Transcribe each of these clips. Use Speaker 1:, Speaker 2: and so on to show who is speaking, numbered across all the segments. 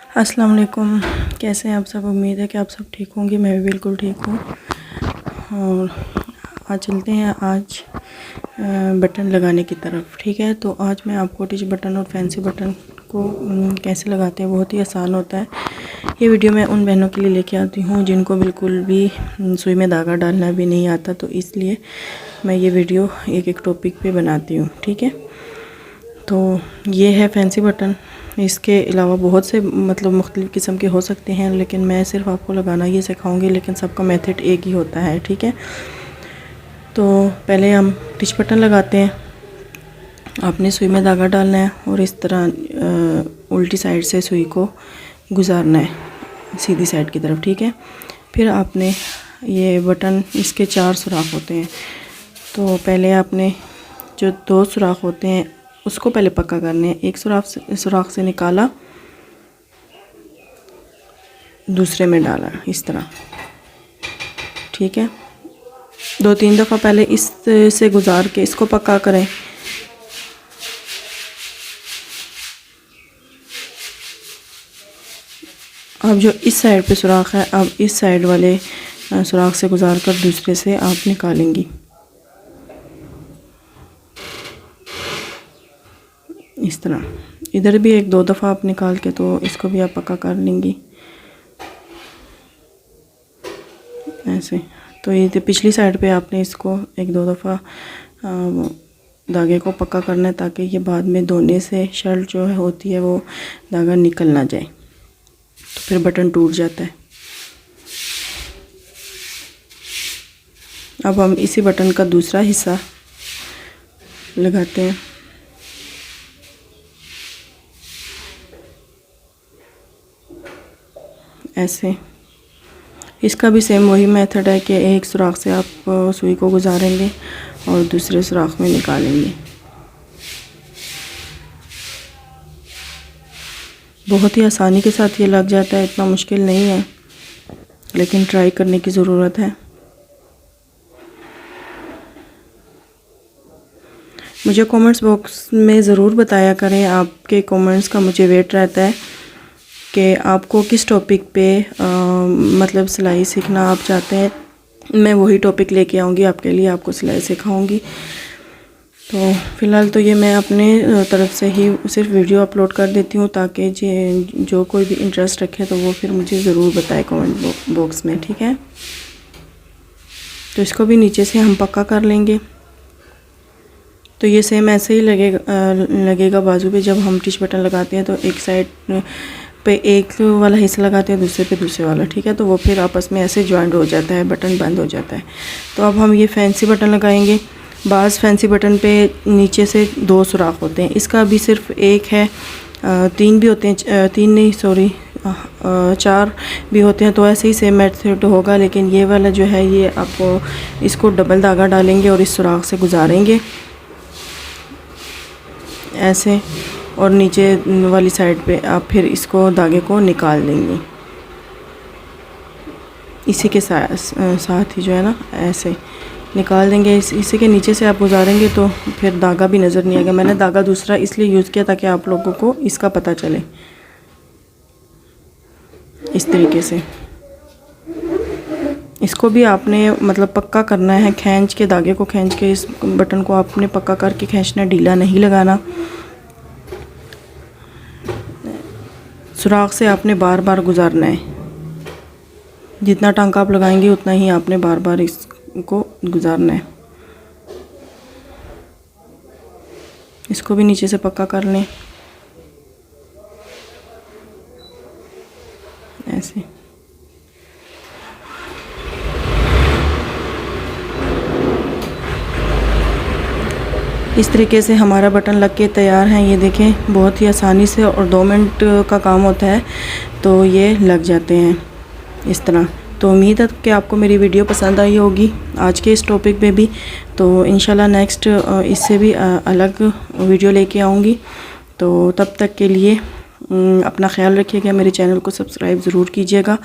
Speaker 1: अस्सलाम वालेकुम। कैसे हैं आप सब? उम्मीद है कि आप सब ठीक होंगे। मैं भी बिल्कुल ठीक हूँ। और आज चलते हैं बटन लगाने की तरफ। ठीक है, तो आज मैं आपको टिच बटन और फैंसी बटन को कैसे लगाते हैं, बहुत ही आसान होता है। ये वीडियो मैं उन बहनों के लिए लेके आती हूँ जिनको बिल्कुल भी सुई में धागा डालना भी नहीं आता, तो इसलिए मैं ये वीडियो एक एक टॉपिक पे बनाती हूँ। ठीक है, तो ये है फैंसी बटन। इसके अलावा बहुत से मुख्तलिफ़ किस्म के हो सकते हैं, लेकिन मैं सिर्फ आपको लगाना ये सिखाऊंगी, लेकिन सबका मेथड एक ही होता है। ठीक है, तो पहले हम टिच बटन लगाते हैं। आपने सुई में धागा डालना है और इस तरह उल्टी साइड से सुई को गुजारना है सीधी साइड की तरफ। ठीक है, फिर आपने ये बटन, इसके 4 सुराख होते हैं, तो पहले आपने जो 2 सुराख होते हैं उसको पहले पक्का करने हैं। एक सुराख से निकाला, दूसरे में डाला इस तरह। ठीक है, 2-3 दफ़ा पहले इस से गुजार के इसको पक्का करें। अब जो इस साइड पे सुराख है, अब इस साइड वाले सुराख से गुजार कर दूसरे से आप निकालेंगी इस तरह। इधर भी 1-2 दफ़ा आप निकाल के तो इसको भी आप पक्का कर लेंगी ऐसे। तो ये पिछली साइड पे आपने इसको 1-2 दफ़ा धागे को पक्का करना है, ताकि ये बाद में धोने से शर्ट जो है होती है वो धागा निकल ना जाए, तो फिर बटन टूट जाता है। अब हम इसी बटन का दूसरा हिस्सा लगाते हैं। ऐसे इसका भी सेम वही मेथड है कि एक सुराख से आप सुई को गुजारेंगे और दूसरे सुराख में निकालेंगे। बहुत ही आसानी के साथ ये लग जाता है, इतना मुश्किल नहीं है, लेकिन ट्राई करने की ज़रूरत है। मुझे कमेंट्स बॉक्स में ज़रूर बताया करें, आपके कमेंट्स का मुझे वेट रहता है कि आपको किस टॉपिक पे सिलाई सीखना आप चाहते हैं। मैं वही टॉपिक लेके आऊँगी आपके लिए, आपको सिलाई सिखाऊंगी। तो फ़िलहाल तो ये मैं अपने तरफ से ही सिर्फ वीडियो अपलोड कर देती हूँ, ताकि जो कोई भी इंटरेस्ट रखे तो वो फिर मुझे ज़रूर बताए कमेंट बॉक्स में। ठीक है, तो इसको भी नीचे से हम पक्का कर लेंगे। तो ये सेम ऐसे ही लगेगा बाजू पे। जब हम टिच बटन लगाते हैं तो एक साइड पे एक वाला हिस्सा लगाते हैं, दूसरे पे दूसरे वाला। ठीक है, तो वो फिर आपस में ऐसे जॉइंट हो जाता है, बटन बंद हो जाता है। तो अब हम ये फैंसी बटन लगाएंगे। बाज़ फैंसी बटन पे नीचे से 2 सुराख होते हैं, इसका भी सिर्फ एक है। 3 भी होते हैं, 3 नहीं सॉरी 4 भी होते हैं। तो ऐसे ही सेम मेथड होगा, लेकिन ये वाला जो है ये आपको इसको डबल धागा डालेंगे और इस सुराख से गुजारेंगे ऐसे, और नीचे वाली साइड पे आप फिर इसको धागे को निकाल देंगे इसी के साथ ही जो है ना, ऐसे निकाल देंगे। इसी के नीचे से आप गुजारेंगे तो फिर धागा भी नज़र नहीं आएगा। मैंने धागा दूसरा इसलिए यूज़ किया ताकि आप लोगों को इसका पता चले। इस तरीके से इसको भी आपने पक्का करना है, खींच के धागे को खींच के इस बटन को आपने पक्का करके खींचना, ढीला नहीं लगाना। सुराख से आपने बार बार गुजारना है। जितना टांका आप लगाएंगे उतना ही आपने बार बार इसको गुजारना है। इसको भी नीचे से पक्का कर लें ऐसे। इस तरीके से हमारा बटन लग के तैयार है। ये देखें, बहुत ही आसानी से, और 2 मिनट का काम होता है तो ये लग जाते हैं इस तरह। तो उम्मीद है कि आपको मेरी वीडियो पसंद आई होगी आज के इस टॉपिक पे भी। तो इंशाल्लाह नेक्स्ट इससे भी अलग वीडियो लेके आऊँगी। तो तब तक के लिए अपना ख्याल रखिएगा, मेरे चैनल को सब्सक्राइब ज़रूर कीजिएगा,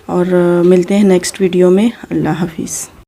Speaker 1: और मिलते हैं नेक्स्ट वीडियो में। अल्लाह हाफिज़।